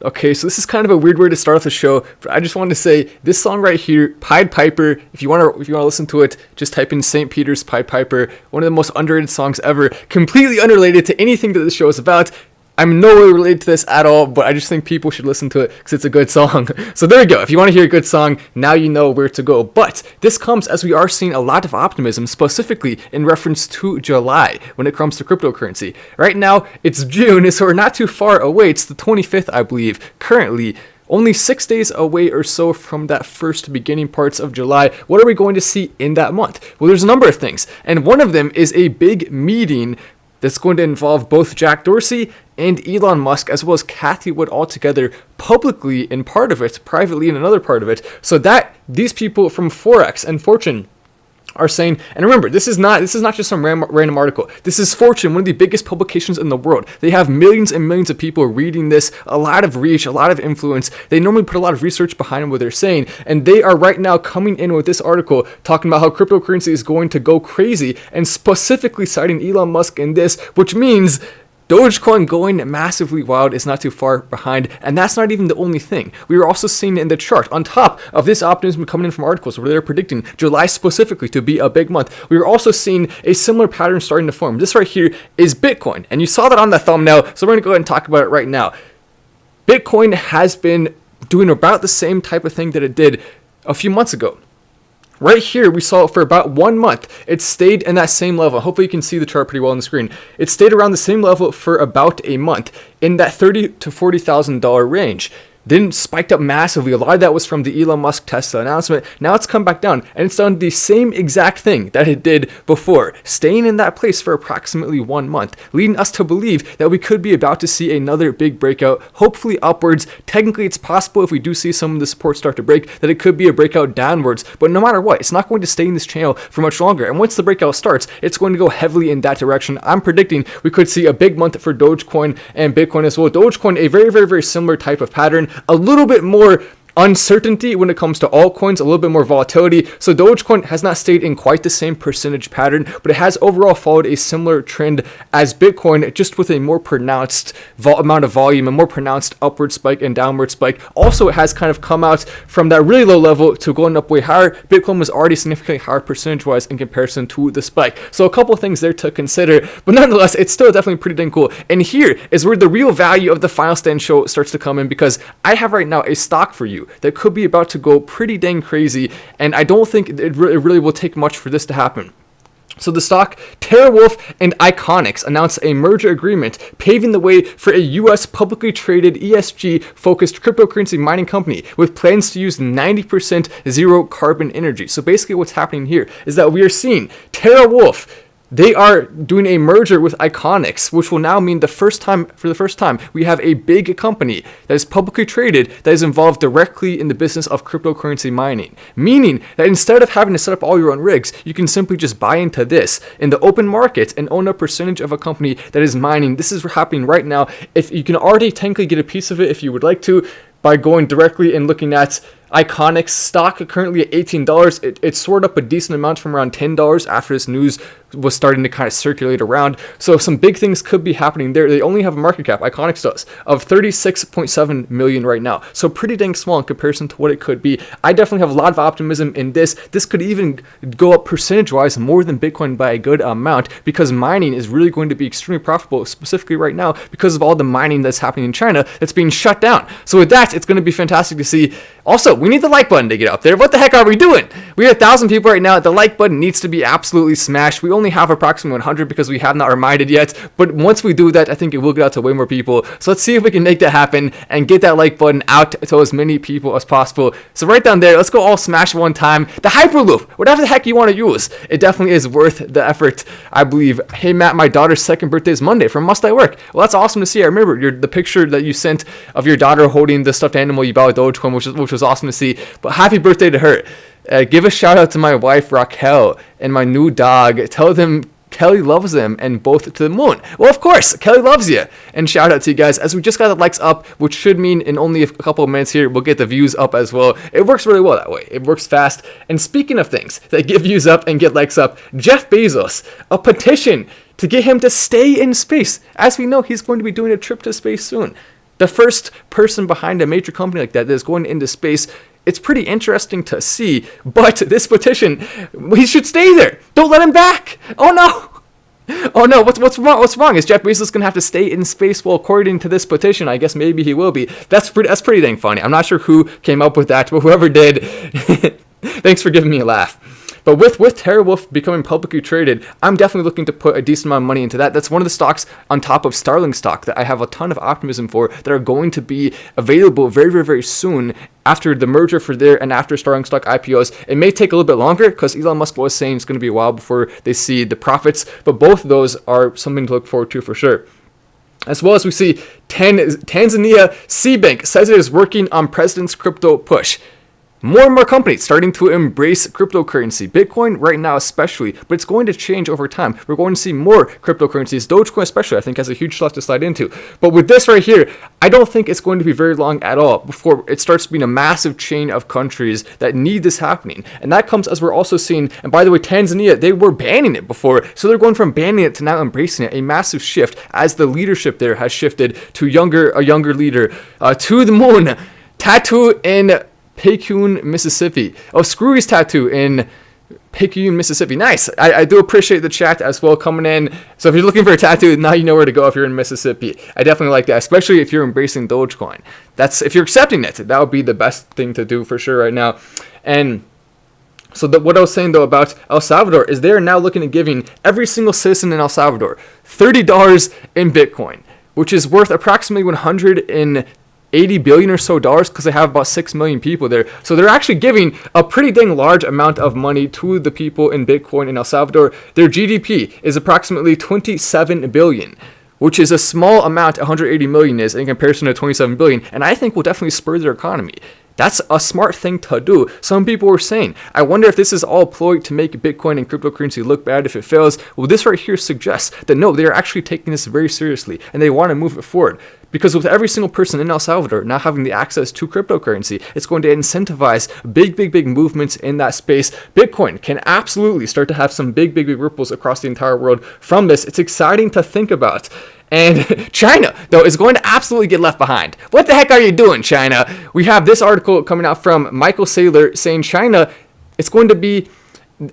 Okay, so this is kind of a weird way to start off the show, but I just wanted to say this song right here, Pied Piper. If you want to listen to it, just type in St. Peter's Pied Piper. One of the most underrated songs ever. Completely unrelated to anything that this show is about. I'm no way related to this at all, but I just think people should listen to it because it's a good song. So there you go. If you want to hear a good song, now you know where to go. But this comes as we are seeing a lot of optimism, specifically in reference to July when it comes to cryptocurrency. Right now, it's June, so we're not too far away. It's the 25th, I believe, currently. Only 6 days away or so from that first beginning parts of July. What are we going to see in that month? Well, there's a number of things, and one of them is a big meeting that's going to involve both Jack Dorsey and Elon Musk, as well as Cathie Wood all together, publicly in part of it, privately in another part of it. So that these people from Forex and Fortune are saying, and remember, this is not just some random article. This is Fortune, one of the biggest publications in the world. They have millions and millions of people reading this, a lot of reach, a lot of influence. They normally put a lot of research behind what they're saying, and they are right now coming in with this article talking about how cryptocurrency is going to go crazy, and specifically citing Elon Musk in this, which means Dogecoin going massively wild is not too far behind, and that's not even the only thing. We are also seeing in the chart, on top of this optimism coming in from articles where they're predicting July specifically to be a big month, we are also seeing a similar pattern starting to form. This right here is Bitcoin, and you saw that on the thumbnail, so we're going to go ahead and talk about it right now. Bitcoin has been doing about the same type of thing that it did a few months ago. Right here, we saw it for about 1 month. It stayed in that same level. Hopefully you can see the chart pretty well on the screen. It stayed around the same level for about a month in that $30,000 to $40,000 range. Then spiked up massively. A lot of that was from the Elon Musk Tesla announcement. Now it's come back down, and it's done the same exact thing that it did before, staying in that place for approximately 1 month, leading us to believe that we could be about to see another big breakout, hopefully upwards. Technically, it's possible if we do see some of the support start to break, that it could be a breakout downwards, but no matter what, it's not going to stay in this channel for much longer, and once the breakout starts, it's going to go heavily in that direction. I'm predicting we could see a big month for Dogecoin and Bitcoin as well. Dogecoin, a very, very, very similar type of pattern, a little bit more uncertainty when it comes to altcoins, a little bit more volatility. So Dogecoin has not stayed in quite the same percentage pattern, but it has overall followed a similar trend as Bitcoin, just with a more pronounced amount of volume, a more pronounced upward spike and downward spike. Also, it has kind of come out from that really low level to going up way higher. Bitcoin was already significantly higher percentage-wise in comparison to the spike. So a couple of things there to consider, but nonetheless, it's still definitely pretty dang cool. And here is where the real value of the Final Stand show starts to come in, because I have right now a stock for you that could be about to go pretty dang crazy, and I don't think it really will take much for this to happen. So the stock, TeraWulf and Iconics announced a merger agreement, paving the way for a U.S. publicly traded ESG-focused cryptocurrency mining company with plans to use 90% zero carbon energy. So basically what's happening here is that we are seeing TeraWulf, they are doing a merger with Iconics, which will now mean for the first time, we have a big company that is publicly traded that is involved directly in the business of cryptocurrency mining. Meaning that instead of having to set up all your own rigs, you can simply just buy into this in the open market and own a percentage of a company that is mining. This is happening right now. If you can already technically get a piece of it if you would like to, by going directly and looking at Iconics stock, currently at $18. It soared up a decent amount from around $10 after this news was starting to kind of circulate around. So some big things could be happening there. They only have a market cap, Iconics does, of $36.7 million right now. So pretty dang small in comparison to what it could be. I definitely have a lot of optimism in this. This could even go up percentage-wise more than Bitcoin by a good amount, because mining is really going to be extremely profitable, specifically right now because of all the mining that's happening in China that's being shut down. So with that, it's going to be fantastic to see. Also, we need the like button to get up there. What the heck are we doing? We have 1,000 people right now. The like button needs to be absolutely smashed. We only have approximately 100 because we have not reminded yet. But once we do that, I think it will get out to way more people. So let's see if we can make that happen and get that like button out to as many people as possible. So right down there, let's go all smash one time. The Hyperloop, whatever the heck you want to use, it definitely is worth the effort, I believe. Hey Matt, my daughter's second birthday is Monday. From Must I Work? Well, that's awesome to see. I remember the picture that you sent of your daughter holding the stuffed animal you bought with Dogecoin, which was awesome to see. But happy birthday to her. Give a shout out to my wife Raquel and my new dog. Tell them Kelly loves them and both to the moon. Well, of course, Kelly loves you. And shout out to you guys, as we just got the likes up, which should mean in only a couple of minutes here, we'll get the views up as well. It works really well that way. It works fast. And speaking of things that get views up and get likes up, Jeff Bezos, a petition to get him to stay in space. As we know, he's going to be doing a trip to space soon. The first person behind a major company like that is going into space. It's pretty interesting to see, but this petition, he should stay there. Don't let him back. Oh no. Oh no, what's wrong? What's wrong? Is Jeff Bezos gonna have to stay in space? Well, according to this petition, I guess maybe he will be. That's pretty dang funny. I'm not sure who came up with that, but whoever did, thanks for giving me a laugh. But with TeraWolf becoming publicly traded, I'm definitely looking to put a decent amount of money into that. That's one of the stocks on top of Starlink stock that I have a ton of optimism for that are going to be available very, very, very soon after the merger for there and after Starlink stock IPOs. It may take a little bit longer because Elon Musk was saying it's going to be a while before they see the profits, but both of those are something to look forward to for sure. As well as we see Tanzania C-Bank says it is working on president's crypto push. More and more companies starting to embrace cryptocurrency, Bitcoin right now especially, but it's going to change over time. We're going to see more cryptocurrencies, Dogecoin especially, I think has a huge slot to slide into. But with this right here, I don't think it's going to be very long at all before it starts being a massive chain of countries that need this happening. And that comes as we're also seeing, and by the way, Tanzania, they were banning it before, so they're going from banning it to now embracing it, a massive shift as the leadership there has shifted to a younger leader, to the moon, tattoo in Picayune, Mississippi. Oh, Screwy's tattoo in Picayune, Mississippi. Nice. I do appreciate the chat as well coming in. So if you're looking for a tattoo, now you know where to go if you're in Mississippi. I definitely like that, especially if you're embracing Dogecoin. If you're accepting it, that would be the best thing to do for sure right now. And so what I was saying though about El Salvador is they're now looking at giving every single citizen in El Salvador $30 in Bitcoin, which is worth approximately 180 billion or so dollars because they have about 6 million people there. So they're actually giving a pretty dang large amount of money to the people in Bitcoin in El Salvador. Their GDP is approximately 27 billion, which is a small amount 180 million is in comparison to 27 billion, and I think will definitely spur their economy. That's a smart thing to do. Some people were saying, I wonder if this is all ploy to make Bitcoin and cryptocurrency look bad if it fails. Well, this right here suggests that no, they're actually taking this very seriously and they want to move it forward. Because with every single person in El Salvador now having the access to cryptocurrency, it's going to incentivize big movements in that space. Bitcoin can absolutely start to have some big ripples across the entire world from this. It's exciting to think about. And China, though, is going to absolutely get left behind. What the heck are you doing, China? We have this article coming out from Michael Saylor saying China, it's going to be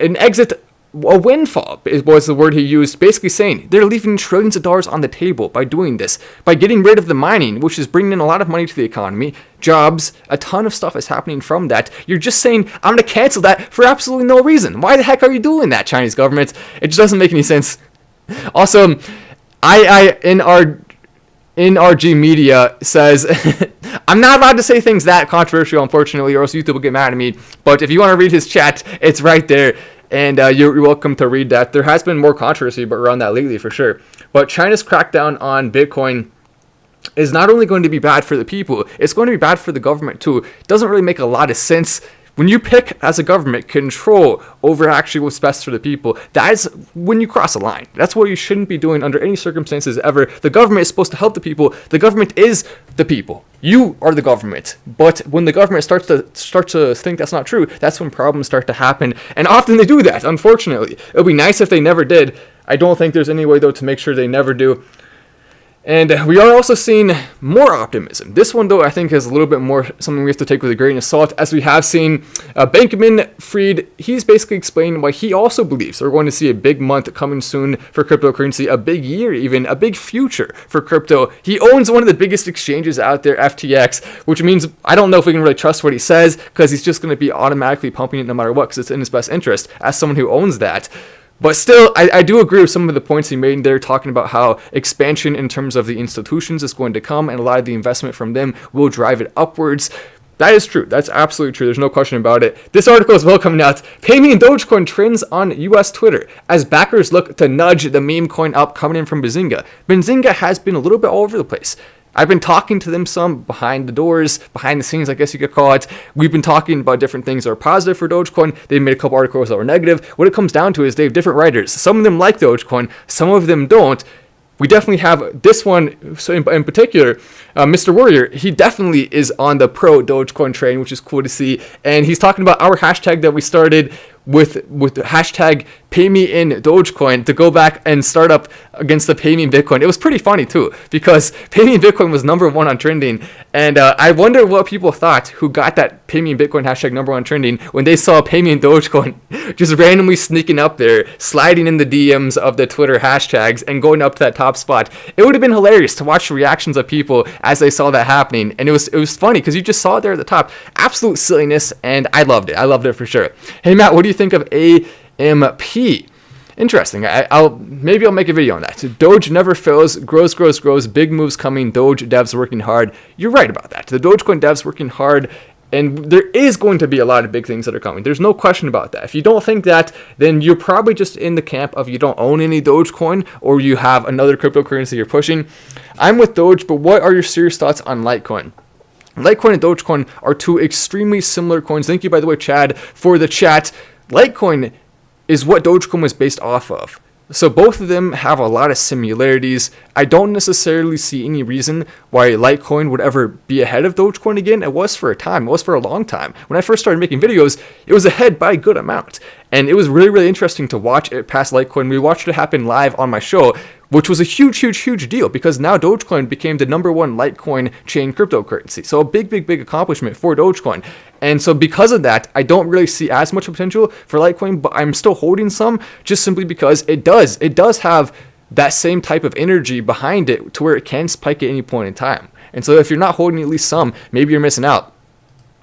an exit, a windfall was the word he used, basically saying they're leaving trillions of dollars on the table by doing this, by getting rid of the mining, which is bringing in a lot of money to the economy, jobs, a ton of stuff is happening from that. You're just saying, I'm going to cancel that for absolutely no reason. Why the heck are you doing that, Chinese government? It just doesn't make any sense. Also, NRG Media says, I'm not allowed to say things that controversial, unfortunately, or else YouTube will get mad at me. But if you want to read his chat, it's right there. And you're welcome to read that. There has been more controversy around that lately, for sure. But China's crackdown on Bitcoin is not only going to be bad for the people, it's going to be bad for the government, too. It doesn't really make a lot of sense. When you pick, as a government, control over actually what's best for the people, that is when you cross a line. That's what you shouldn't be doing under any circumstances ever. The government is supposed to help the people. The government is the people. You are the government. But when the government starts to think that's not true, that's when problems start to happen. And often they do that, unfortunately. It would be nice if they never did. I don't think there's any way, though, to make sure they never do. And we are also seeing more optimism. This one, though, I think is a little bit more something we have to take with a grain of salt, as we have seen Bankman-Fried. He's basically explaining why he also believes we're going to see a big month coming soon for cryptocurrency, a big year even, a big future for crypto. He owns one of the biggest exchanges out there, FTX, which means I don't know if we can really trust what he says, because he's just going to be automatically pumping it no matter what, because it's in his best interest as someone who owns that. But still, I do agree with some of the points he made there, talking about how expansion in terms of the institutions is going to come, and a lot of the investment from them will drive it upwards. That is true. That's absolutely true. There's no question about it. This article is well coming out. Payme and Dogecoin trends on US Twitter as backers look to nudge the meme coin up, coming in from Benzinga. Benzinga has been a little bit all over the place. I've been talking to them some behind the doors, behind the scenes, I guess you could call it. We've been talking about different things that are positive for Dogecoin. They made a couple articles that were negative. What it comes down to is they have different writers. Some of them like Dogecoin, some of them don't. We definitely have this one, so in particular, Mr. Warrior, he definitely is on the pro Dogecoin train, which is cool to see. And he's talking about our hashtag that we started with hashtag pay me in Dogecoin to go back and start up against the pay me in Bitcoin. It was pretty funny too, because pay me in Bitcoin was #1 on trending. And I wonder what people thought who got that pay me in Bitcoin hashtag #1 trending when they saw pay me in Dogecoin just randomly sneaking up there, sliding in the DMs of the Twitter hashtags and going up to that top spot. It would have been hilarious to watch the reactions of people as they saw that happening. And it was funny because you just saw it there at the top. Absolute silliness, and I loved it. I loved it for sure. Hey Matt, what do you think of AMP? Interesting. I'll make a video on that. Doge never fails, grows. Big moves coming. Doge devs working hard. You're right about that. The Dogecoin devs working hard, and there is going to be a lot of big things that are coming. There's no question about that. If you don't think that, then you're probably just in the camp of you don't own any Dogecoin, or you have another cryptocurrency you're pushing. I'm with Doge, but what are your serious thoughts on Litecoin? Litecoin and Dogecoin are two extremely similar coins. Thank you, by the way, Chad, for the chat. Litecoin is what Dogecoin was based off of. So both of them have a lot of similarities. I don't necessarily see any reason why Litecoin would ever be ahead of Dogecoin again. It was for a time. It was for a long time. When I first started making videos, it was ahead by a good amount. And it was really, really interesting to watch it pass Litecoin. We watched it happen live on my show, which was a huge deal because now Dogecoin became the #1 Litecoin chain cryptocurrency. So a big accomplishment for Dogecoin. And so because of that, I don't really see as much potential for Litecoin, but I'm still holding some just simply because it does have that same type of energy behind it to where it can spike at any point in time. And so if you're not holding at least some, maybe you're missing out.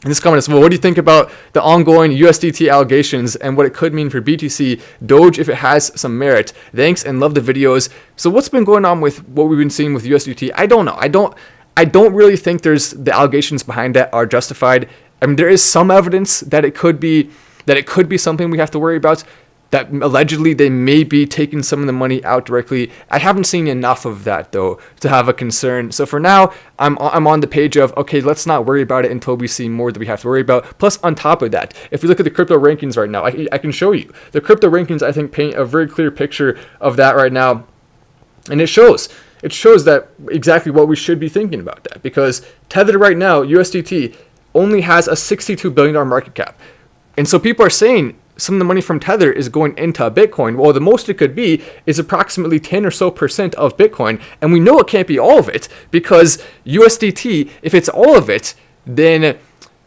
And this comment is, well, what do you think about the ongoing USDT allegations and what it could mean for BTC, Doge if it has some merit? Thanks and love the videos. So what's been going on with what we've been seeing with USDT? I don't know. I don't really think the allegations behind that are justified. I mean, there is some evidence that it could be something we have to worry about, that allegedly they may be taking some of the money out directly. I haven't seen enough of that though to have a concern. So for now, I'm on the page of, okay, let's not worry about it until we see more that we have to worry about. Plus on top of that, if you look at the crypto rankings right now, I can show you. The crypto rankings, I think, paint a very clear picture of that right now. And it shows that exactly what we should be thinking about that, because Tether right now, USDT, only has a $62 billion market cap. And so people are saying some of the money from Tether is going into Bitcoin. Well, the most it could be is approximately 10% or so of Bitcoin. And we know it can't be all of it, because USDT, if it's all of it, then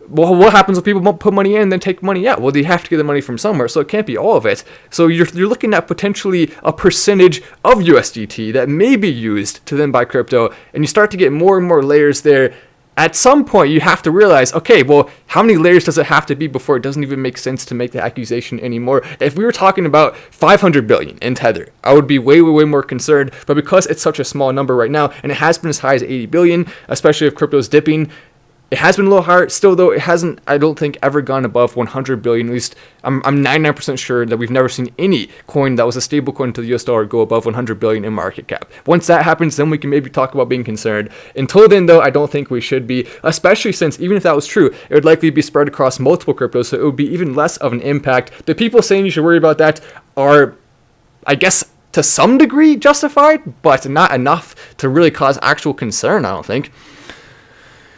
well, what happens when people put money in and then take money out? Well, they have to get the money from somewhere, so it can't be all of it. So you're looking at potentially a percentage of USDT that may be used to then buy crypto, and you start to get more and more layers there. At some point, you have to realize, okay, well, how many layers does it have to be before it doesn't even make sense to make the accusation anymore? If we were talking about 500 billion in Tether, I would be way more concerned. But because it's such a small number right now, and it has been as high as 80 billion, especially if crypto's dipping, it has been a little higher. Still, though, it hasn't, I don't think, ever gone above 100 billion. At least, I'm 99% sure that we've never seen any coin that was a stable coin to the US dollar go above 100 billion in market cap. Once that happens, then we can maybe talk about being concerned. Until then, though, I don't think we should be, especially since even if that was true, it would likely be spread across multiple cryptos, so it would be even less of an impact. The people saying you should worry about that are, I guess, to some degree justified, but not enough to really cause actual concern, I don't think.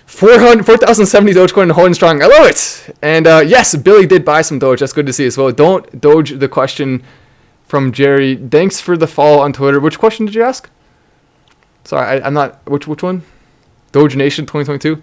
4,070 Dogecoin and holding strong. I love it. And yes, Billy did buy some Doge. That's good to see as well. Don't Doge the question from Jerry. Thanks for the follow on Twitter. Which question did you ask? Sorry, I'm not. Which one? Doge Nation 2022.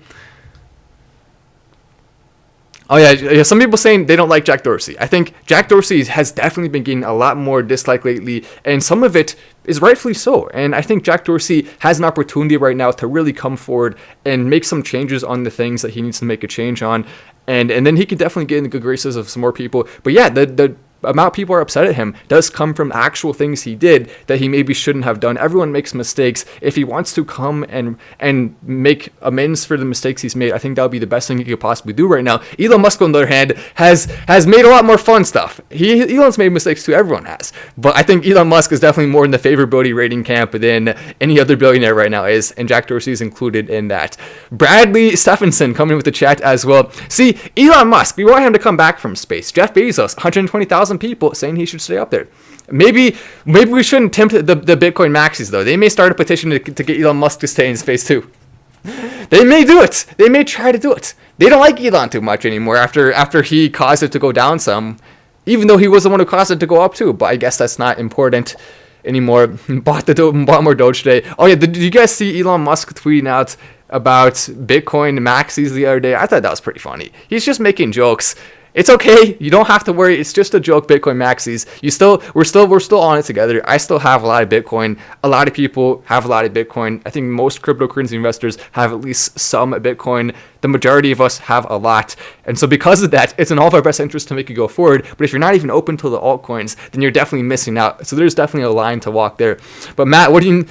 Oh yeah, some people saying they don't like Jack Dorsey. I think Jack Dorsey has definitely been getting a lot more dislike lately, and some of it is rightfully so. And I think Jack Dorsey has an opportunity right now to really come forward and make some changes on the things that he needs to make a change on, and then he can definitely get in the good graces of some more people. But yeah, the amount people are upset at him does come from actual things he did that he maybe shouldn't have done. Everyone makes mistakes. If he wants to come and make amends for the mistakes he's made, I think that would be the best thing he could possibly do right now. Elon Musk, on the other hand, has made a lot more fun stuff. Elon's made mistakes too, everyone has. But I think Elon Musk is definitely more in the favorability rating camp than any other billionaire right now is, and Jack Dorsey is included in that. Bradley Stephenson coming with the chat as well. See, Elon Musk, we want him to come back from space. Jeff Bezos, 120,000 people saying he should stay up there. Maybe we shouldn't tempt the Bitcoin maxis though. They may start a petition to get Elon Musk to stay in space too. They may do it. They may try to do it. They don't like Elon too much anymore after he caused it to go down some. even though he was the one who caused it to go up too. But I guess that's not important anymore. Bought more Doge today. Oh yeah, did you guys see Elon Musk tweeting out about Bitcoin maxis the other day? I thought that was pretty funny. He's just making jokes. It's okay. You don't have to worry. It's just a joke. Bitcoin maxis. We're still on it together. I still have a lot of Bitcoin. A lot of people have a lot of Bitcoin. I think most cryptocurrency investors have at least some Bitcoin. The majority of us have a lot. And so because of that, it's in all of our best interest to make it go forward. But if you're not even open to the altcoins, then you're definitely missing out. So there's definitely a line to walk there. But Matt, what do you...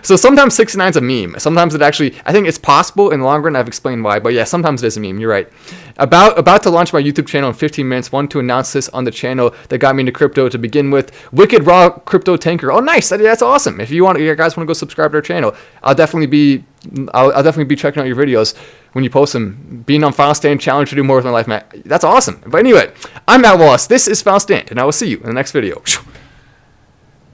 So sometimes 69 is a meme. Sometimes it actually, I think it's possible in the long run. I've explained why, but yeah, sometimes it is a meme. You're right. About to launch my YouTube channel in 15 minutes. Want to announce this on the channel that got me into crypto to begin with. Wicked Raw Crypto Tanker. Oh, nice. That's awesome. If you guys want to go subscribe to our channel, I'll definitely be checking out your videos when you post them. Being on Final Stand, challenge to do more with my life, Matt. That's awesome. But anyway, I'm Matt Wallace. This is Final Stand, and I will see you in the next video.